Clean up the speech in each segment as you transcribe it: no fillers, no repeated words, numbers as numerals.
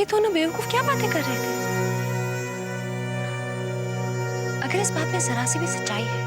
ये दोनों बेवकूफ क्या बातें कर रहे थे? अगर इस बात में जरा सी भी सच्चाई है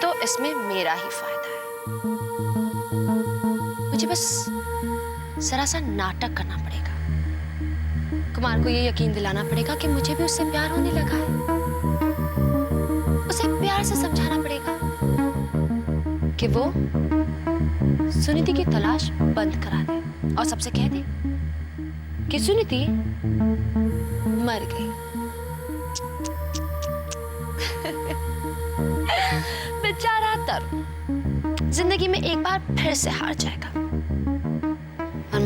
तो इसमें मेरा ही फायदा है। मुझे बस जरा सा नाटक करना पड़ेगा। कुमार को ये यकीन दिलाना पड़ेगा कि मुझे भी उससे प्यार होने लगा है। उसे प्यार से समझाना पड़ेगा कि वो सुनीति की तलाश बंद करा दे और सबसे कह दे कि सुनीति मर गई। बेचारा तरुण जिंदगी में एक बार फिर से हार जाएगा। और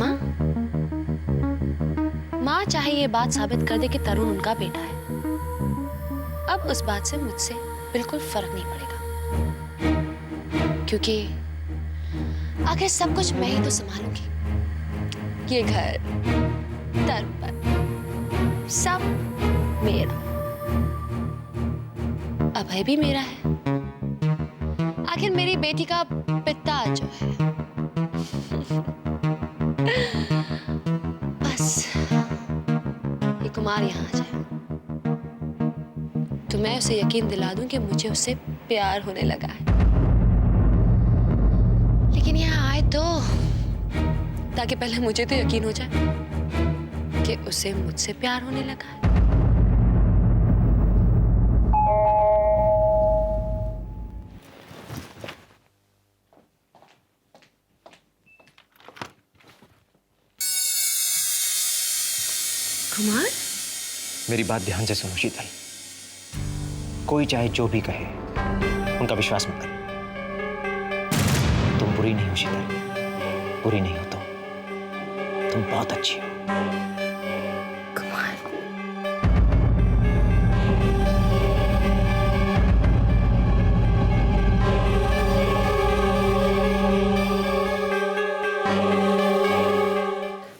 माँ चाहे ये बात साबित कर दे कि तरुण उनका बेटा है, अब उस बात से मुझसे बिल्कुल फर्क नहीं पड़ेगा, क्योंकि आखिर सब कुछ मैं ही तो संभालूंगी। ये घर, दर्पण, सब मेरा। अभय भी मेरा है। आखिर मेरी बेटी का पिता जो है। बस ये कुमार यहाँ आ जाए तो मैं उसे यकीन दिला दूं कि मुझे उससे प्यार होने लगा है। लेकिन यहाँ आए तो ताकि पहले मुझे तो यकीन हो जाए कि उसे मुझसे प्यार होने लगा है। कुमार, मेरी बात ध्यान से सुनो शीतल। कोई चाहे जो भी कहे, उनका विश्वास मत करो। तुम बुरी नहीं हो शीतल, बुरी नहीं हो तुम बहुत अच्छी हो। कुमार,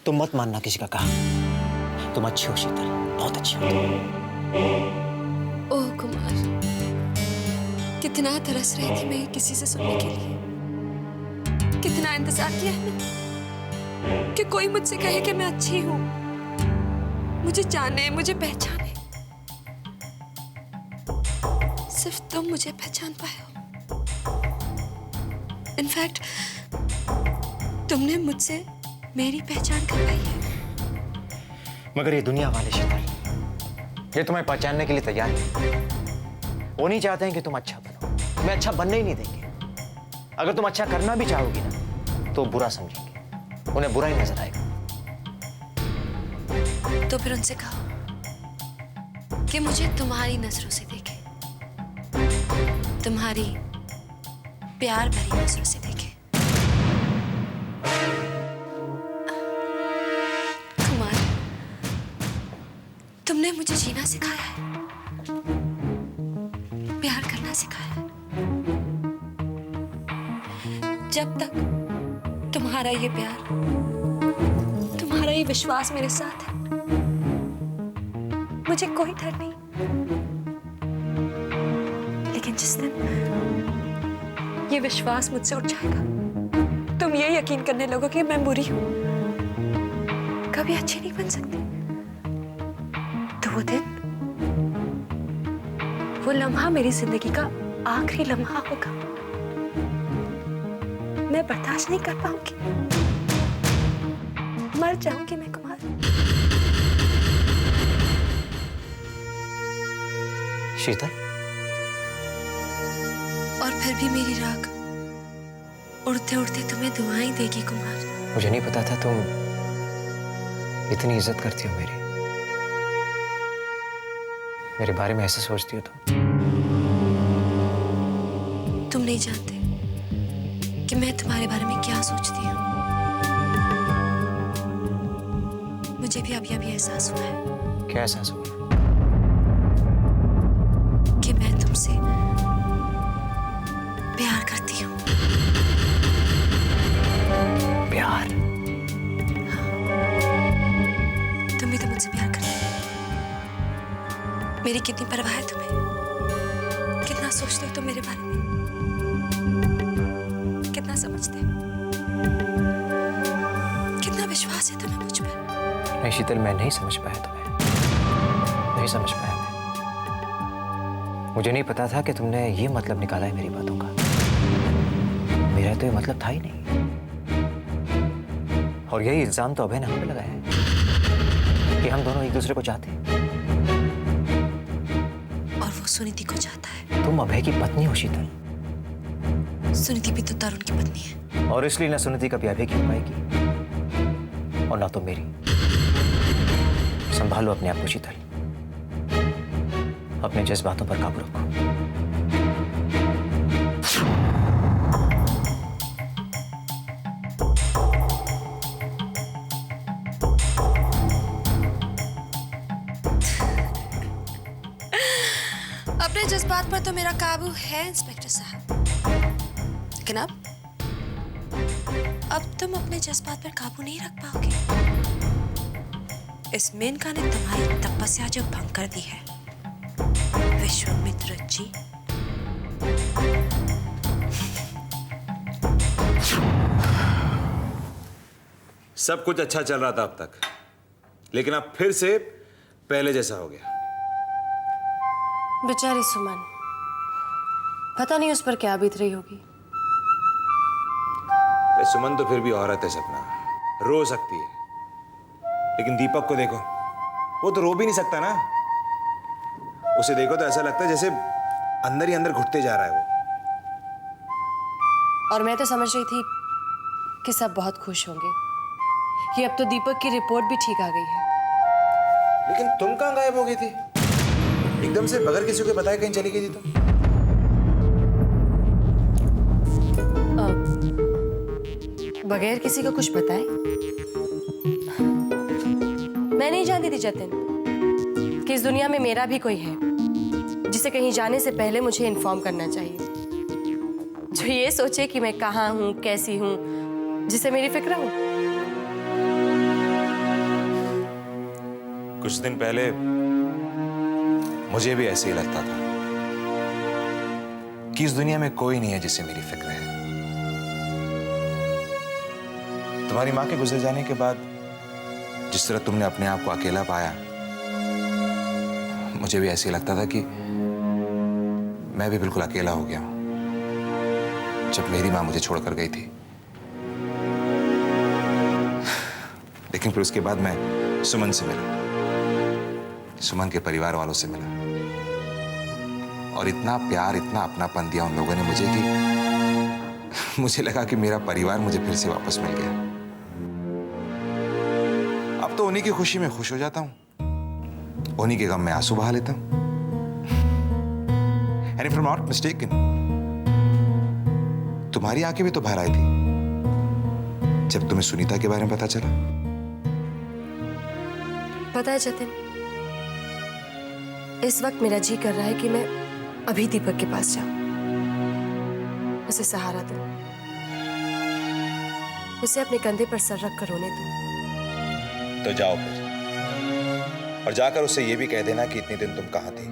तुम मत मानना किसी का कहा। तुम अच्छी हो शीतल, बहुत अच्छी हो तुम। ओह कुमार, कितना तरस रही थी मैं किसी से सुनने के लिए। कितना इंतजार किया है मैंने कि कोई मुझसे कहे कि मैं अच्छी हूं, मुझे जाने, मुझे पहचाने। सिर्फ तुम मुझे पहचान पाए हो। इनफैक्ट तुमने मुझसे मेरी पहचान करवाई है। मगर ये दुनिया वाले शीतल, ये तुम्हें पहचानने के लिए तैयार है। वो नहीं चाहते हैं कि तुम अच्छा बनो। तुम्हें अच्छा बनने ही नहीं देंगे। अगर तुम अच्छा करना भी चाहोगी ना, तो बुरा समझेंगे। उन्हें बुरा ही नजर आएगा। तो फिर उनसे कहो कि मुझे तुम्हारी नजरों से देखे, तुम्हारी प्यार भरी नजरों से देखे। कुमार, तुमने मुझे जीना सिखाया है, प्यार करना सिखाया है। जब तक तुम्हारा ये प्यार, तुम्हारा ये विश्वास मेरे साथ है, मुझे कोई डर नहीं। लेकिन जिस दिन ये विश्वास मुझसे उठ जाएगा, तुम ये यकीन करने लगोगे कि मैं बुरी हूं, कभी अच्छी नहीं बन सकती, तो वो दिन, वो लम्हा मेरी जिंदगी का आखिरी लम्हा होगा। मैं बर्दाश्त नहीं कर पाऊंगी, मर जाऊंगी मैं कुमार। शीतल, और फिर भी मेरी राख उड़ते उड़ते तुम्हें दुआएं देगी कुमार। मुझे नहीं पता था तुम इतनी इज्जत करती हो मेरे बारे में ऐसे सोचती हो तुम नहीं जानते कि मैं तुम्हारे बारे में क्या सोचती हूँ। मुझे भी अभी अभी एहसास हुआ है। क्या एहसास हुआ? कि मैं तुमसे प्यार करती हूँ। प्यार? हाँ। तुम भी तो मुझसे प्यार करते हो। मेरी कितनी परवाह है तुम्हें, कितना सोचते हो तुम मेरे बारे में, कितना समझते हो, कितना विश्वास है तुम्हें मुझ पर। नहीं शीतल, मैं नहीं समझ पाया तुम्हें, नहीं समझ पाया मैं। मुझे नहीं पता था कि तुमने ये मतलब निकाला है मेरी बातों का। मेरा तो ये मतलब था ही नहीं। और यही इल्जाम तो अभय ने हम पे लगाया है कि हम दोनों एक दूसरे को चाहते हैं। और वो सुनीति को चाहता है। तुम अभय की पत्नी हो शीतल। सुनीति भी तो तरुण की पत्नी है। और इसलिए ना सुनीति कभी अभय की हो पाएगी और ना तो मेरी। संभालो अपने आप को शीतल, अपने जज्बातों पर काबू रखो। अपने जज्बात पर तो मेरा काबू है इंस्पेक्टर साहब, लेकिन अब तुम अपने जज्बात पर काबू नहीं रख पाओगे। इस मेनका ने तुम्हारी तपस्या जो भंग कर दी है, विश्वामित्र जी। सब कुछ अच्छा चल रहा था अब तक, लेकिन अब फिर से पहले जैसा हो गया। बेचारी सुमन, पता नहीं उस पर क्या बीत रही होगी। अरे सुमन तो फिर भी औरत है सपना, रो सकती है, लेकिन दीपक को देखो, वो तो रो भी नहीं सकता ना। उसे देखो तो ऐसा लगता है जैसे अंदर ही अंदर घुटते जा रहा है वो। और मैं तो समझ रही थी कि सब बहुत खुश होंगे कि अब तो दीपक की रिपोर्ट भी ठीक आ गई है। लेकिन तुम कहाँ गायब हो गई थी? एकदम से बगैर किसी को बताए कहीं चली गई थी तुम? बगैर किसी को कुछ बताए? मैं नहीं जानती थी जतिन कि इस दुनिया में मेरा भी कोई है जिसे कहीं जाने से पहले मुझे इन्फॉर्म करना चाहिए, जो ये सोचे कि मैं कहाँ हूँ, कैसी हूँ, जिसे मेरी फिक्र हो। कुछ दिन पहले मुझे भी ऐसे ही लगता था कि इस दुनिया में कोई नहीं है जिसे मेरी फिक्र है। तुम्हारी मां के गुजर जाने के बाद जिस तरह तुमने अपने आप को अकेला पाया, मुझे भी ऐसे ही लगता था कि मैं भी बिल्कुल अकेला हो गया हूं जब मेरी मां मुझे छोड़कर गई थी। लेकिन फिर उसके बाद मैं सुमन से मिला, सुमन के परिवार वालों से मिला, और इतना प्यार, इतना अपनापन दिया उन लोगों ने मुझे कि मुझे लगा कि मेरा परिवार मुझे फिर से वापस मिल गया। अब तो उन्हीं की खुशी में खुश हो जाता हूं, उन्हीं के गम में आंसू बहा लेता हूं। And if I'm not mistaken, तुम्हारी आंखें भी तो बाहर आई थी जब तुम्हें सुनीता के बारे में पता चला। पता है जतिन, इस वक्त मेरा जी कर रहा है कि मैं अभी दीपक के पास जाऊं, उसे सहारा दूं, उसे अपने कंधे पर सर रख कर रोने दूं। तो जाओ फिर, और जाकर उससे ये भी कह देना कि इतने दिन तुम कहां थी,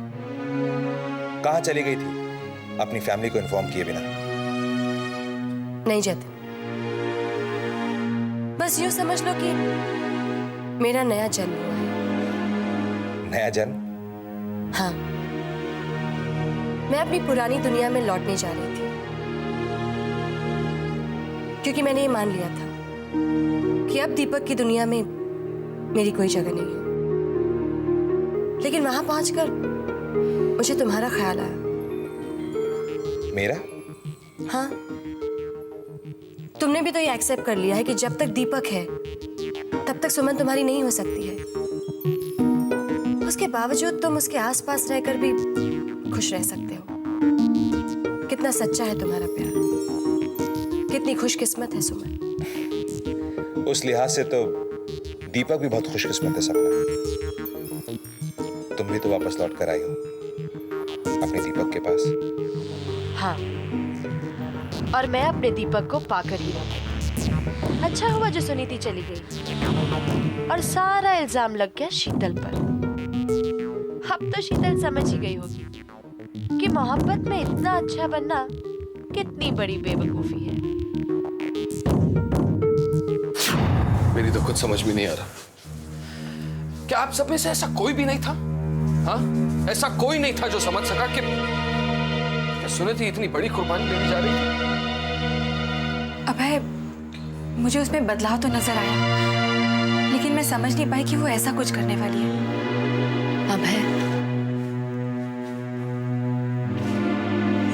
कहां चली गई थी, अपनी फैमिली को इन्फॉर्म किए बिना। नहीं जतिन, बस यूं समझ लो कि मेरा नया जन्म हुआ है। नया जन्म? हाँ, मैं अपनी पुरानी दुनिया में लौटने जा रही थी, क्योंकि मैंने ये मान लिया था कि अब दीपक की दुनिया में मेरी कोई जगह नहीं है। लेकिन वहां पहुंचकर मुझे तुम्हारा ख्याल आया। मेरा? हाँ, तुमने भी तो ये एक्सेप्ट कर लिया है कि जब तक दीपक है तब तक सुमन तुम्हारी नहीं हो सकती है। उसके बावजूद तुम उसके आसपास रहकर भी खुश रह सकते हो। कितना सच्चा है तुम्हारा प्यार, कितनी खुशकिस्मत है सुमन। उस लिहाज से तो दीपक भी बहुत खुशकिस्मत है सपना। तुम भी तो वापस लौट कर आई हो अपने दीपक के पास। हाँ, और मैं अपने दीपक को पाकर ही रहूंगी। अच्छा हुआ जो सुनीति चली गई और सारा इल्जाम लग गया शीतल पर। अब तो शीतल समझ ही गई होगी कि मोहब्बत में इतना अच्छा बनना कितनी बड़ी बेवकूफी है। मेरी तो खुद समझ में नहीं आ रहा क्या आप सब में से ऐसा कोई भी नहीं था? हाँ, ऐसा कोई नहीं था जो समझ सका कि सुनीति इतनी बड़ी कुर्बानी देने जा रही थी? अभय, मुझे उसमें बदलाव तो नजर आया, लेकिन मैं समझ नहीं पाई कि वो ऐसा कुछ करने वाली है। अभय,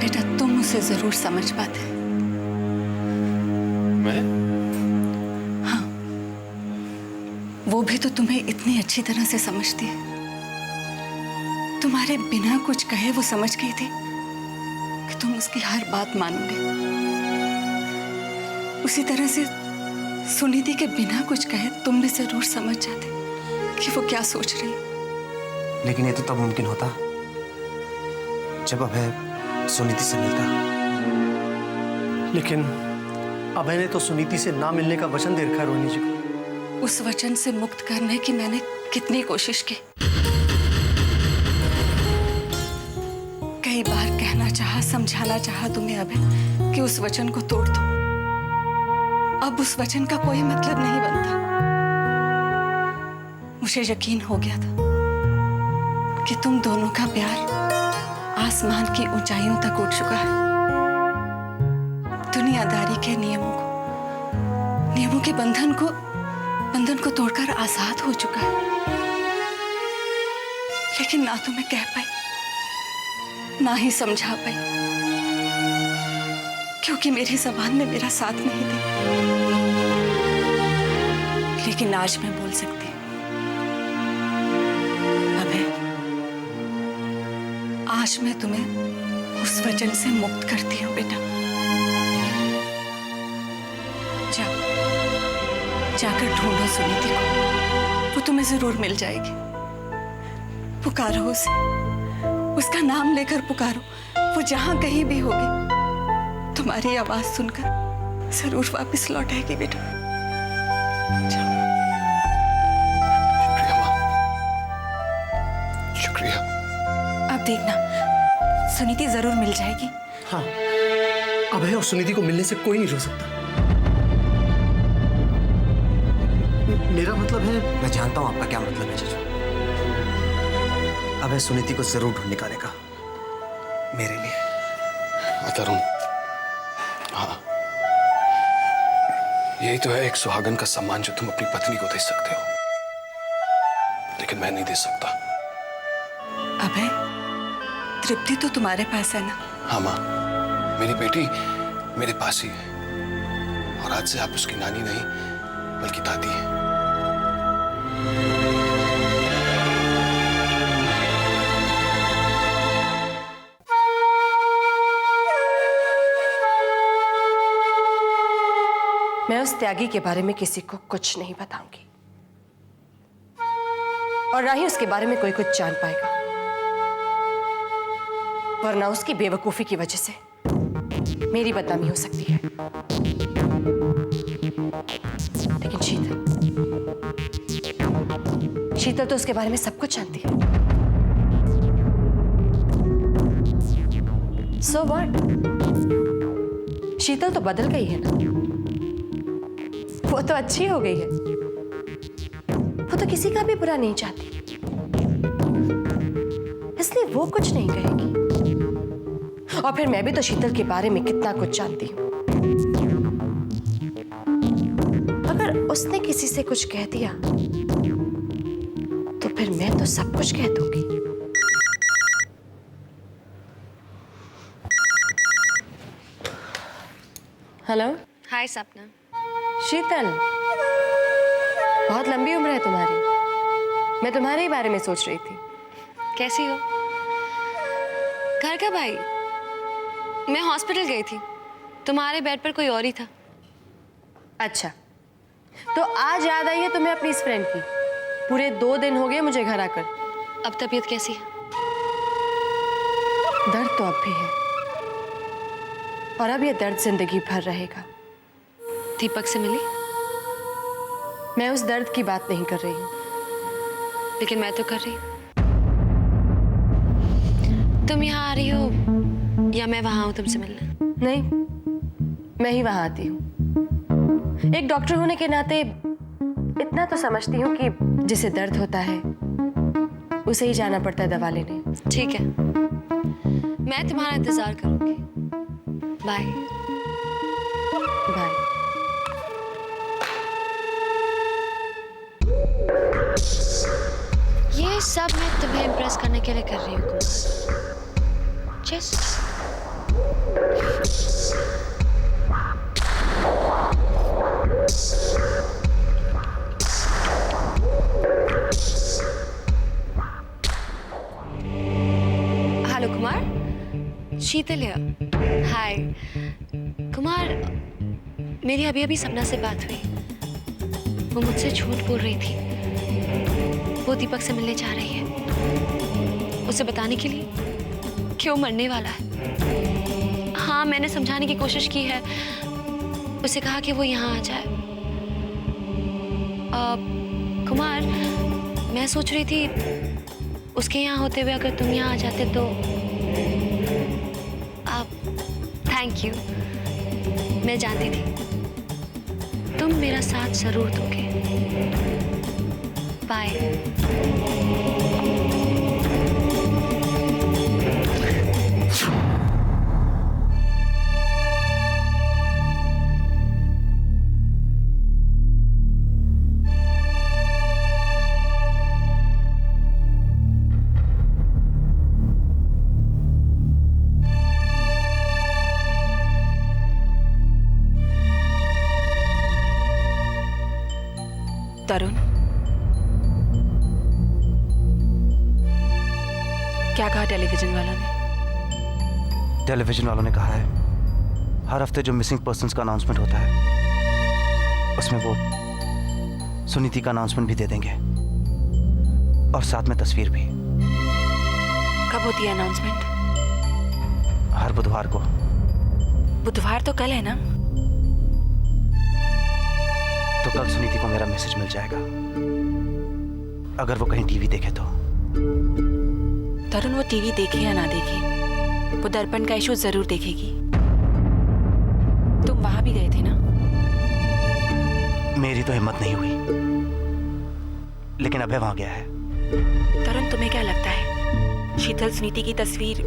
बेटा तुम उसे जरूर समझ पाते। मैं? हाँ, वो भी तो तुम्हें इतनी अच्छी तरह से समझती है। तुम्हारे बिना कुछ कहे वो समझ गई थी कि तुम उसकी हर बात मानोगे। उसी तरह से सुनीति के बिना कुछ कहे तुम भी जरूर समझ जाते कि वो क्या सोच रही है। लेकिन ये तो तब मुमकिन होता जब अभय सुनीति से मिलता। लेकिन अभय ने तो सुनीति से ना मिलने का वचन दे रखा है रोहिणी जी को। उस वचन से मुक्त करने की मैंने कितनी कोशिश की। कई बार कहना चाहा, समझाना चाहा तुम्हें अभय कि उस वचन को तोड़ दो। अब उस वचन का कोई मतलब नहीं बनता। मुझे यकीन हो गया था कि तुम दोनों का प्यार आसमान की ऊंचाइयों तक उठ चुका है। दुनियादारी के नियमों के बंधन को तोड़कर आजाद हो चुका है। लेकिन ना तो मैं कह पाई, ना ही समझा पाई, क्योंकि मेरी जबान ने मेरा साथ नहीं दिया। लेकिन आज मैं बोल सकती हूँ अभय, आज मैं तुम्हें उस वचन से मुक्त करती हूँ बेटा। जाओ, जाकर ढूंढो सुनीति को, वो तुम्हें जरूर मिल जाएगी। पुकारो उसे, उसका नाम लेकर पुकारो। वो जहां कहीं भी होगी तुम्हारी आवाज सुनकर जरूर वापस लौट आएगी बेटा। जाओ। शुक्रिया माँ, शुक्रिया। अब देखना, सुनीति जरूर मिल जाएगी। हाँ, अभय और सुनीति को मिलने से कोई नहीं रोक सकता। मेरा मतलब है, मैं जानता हूं आपका क्या मतलब है जीजू। अभय सुनीति को जरूर ढूंढ निकालेगा मेरे लिए। तरुण, हाँ, यही तो है एक सुहागन का सम्मान जो तुम अपनी पत्नी को दे सकते हो, लेकिन मैं नहीं दे सकता। अभय, तृप्ति तो तुम्हारे पास है ना? हाँ माँ, मेरी बेटी मेरे पास ही है, और आज से आप उसकी नानी नहीं बल्कि दादी हैं। मैं उस त्यागी के बारे में किसी को कुछ नहीं बताऊंगी, और ना ही उसके बारे में कोई कुछ जान पाएगा, वरना उसकी बेवकूफी की वजह से मेरी बदनामी हो सकती है। लेकिन शीतल तो उसके बारे में सब कुछ जानती है। So what? शीतल तो बदल गई है ना, वो तो अच्छी हो गई है, वो तो किसी का भी बुरा नहीं चाहती, इसलिए वो कुछ नहीं कहेगी। और फिर मैं भी तो शीतल के बारे में कितना कुछ जानती हूँ। अगर उसने किसी से कुछ कह दिया तो फिर मैं तो सब कुछ कह दूंगी। हेलो। हाय सपना। शीतल, बहुत लंबी उम्र है तुम्हारी, मैं तुम्हारे ही बारे में सोच रही थी। कैसी हो? घर कब आई? मैं हॉस्पिटल गई थी, तुम्हारे बेड पर कोई और ही था। अच्छा, तो आज याद आई है तुम्हें अपनी इस फ्रेंड की? पूरे 2 दिन हो गए मुझे घर आकर। अब तबीयत कैसी है? दर्द तो अब भी है, और अब ये दर्द जिंदगी भर रहेगा। दीपक से मिली? मैं उस दर्द की बात नहीं कर रही हूँ। लेकिन मैं तो कर रही हूँ। तुम यहाँ आ रही हो या मैं वहां हूँ तुमसे मिलने? नहीं, मैं ही वहां आती हूँ। एक डॉक्टर होने के नाते इतना तो समझती हूँ कि जिसे दर्द होता है उसे ही जाना पड़ता है दवा लेने। ठीक है, मैं तुम्हारा इंतजार करूंगी। बाय। बाय। ये सब मैं तुम्हें इम्प्रेस करने के लिए कर रही हूँ कुमार। जस्ट हेलो कुमार, शीतल है। हाय कुमार, मेरी अभी अभी सपना से बात हुई। वो मुझसे झूठ बोल रही थी। वो दीपक से मिलने जा रही है, उसे बताने के लिए कि वो मरने वाला है। हाँ, मैंने समझाने की कोशिश की है। उसे कहा कि वो यहाँ आ जाए। कुमार, मैं सोच रही थी उसके यहाँ होते हुए अगर तुम यहाँ आ जाते तो। Thank you. मैं जानती थी तुम मेरा साथ जरूर दोगे। बाय। तरुण, क्या कहा टेलीविजन वालों ने? टेलीविजन वालों ने कहा है हर हफ्ते जो मिसिंग पर्सन्स का अनाउंसमेंट होता है उसमें वो सुनीति का अनाउंसमेंट भी दे देंगे और साथ में तस्वीर भी। कब होती है अनाउंसमेंट? हर बुधवार को। बुधवार तो कल है ना? तो कल सुनीति को मेरा मैसेज मिल जाएगा, अगर वो कहीं टीवी देखे तो। तरुण, वो टीवी देखे या ना देखे, वो दर्पण का इशू जरूर देखेगी। तुम वहां भी गए थे ना? मेरी तो हिम्मत नहीं हुई, लेकिन अभय वहां गया है। तरुण, तुम्हें क्या लगता है शीतल सुनीति की तस्वीर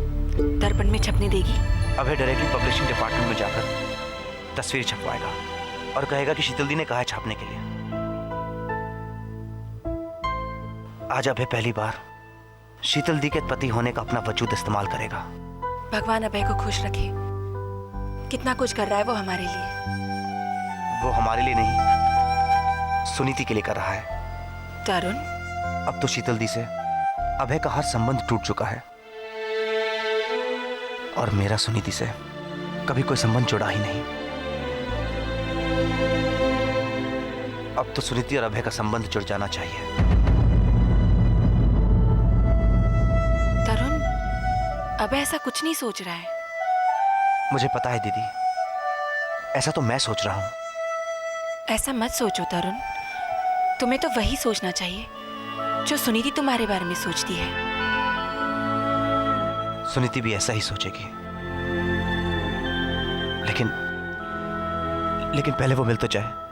दर्पण में छपने देगी? अभय डायरेक्टली पब्लिशिंग डिपार्टमेंट में जाकर तस्वीर छपवाएगा और कहेगा कि शीतल दी ने कहा है छापने के लिए। आज अभय पहली बार शीतल दी के पति होने का अपना वजूद इस्तेमाल करेगा। भगवान अभय को खुश रखे। कितना कुछ कर रहा है वो हमारे लिए। वो हमारे लिए नहीं, सुनीति के लिए कर रहा है। तरुण, अब तो शीतल दी से अभय का हर संबंध टूट चुका है और मेरा सुनीति से कभी कोई संबंध जुड़ा ही नहीं। अब तो सुनीति और अभय का संबंध जुड़ जाना चाहिए। तरुण, अभय ऐसा कुछ नहीं सोच रहा है। मुझे पता है दीदी, ऐसा तो मैं सोच रहा हूं। ऐसा मत सोचो तरुण, तुम्हें तो वही सोचना चाहिए जो सुनीति तुम्हारे बारे में सोचती है। सुनीति भी ऐसा ही सोचेगी, लेकिन पहले वो मिल तो जाए।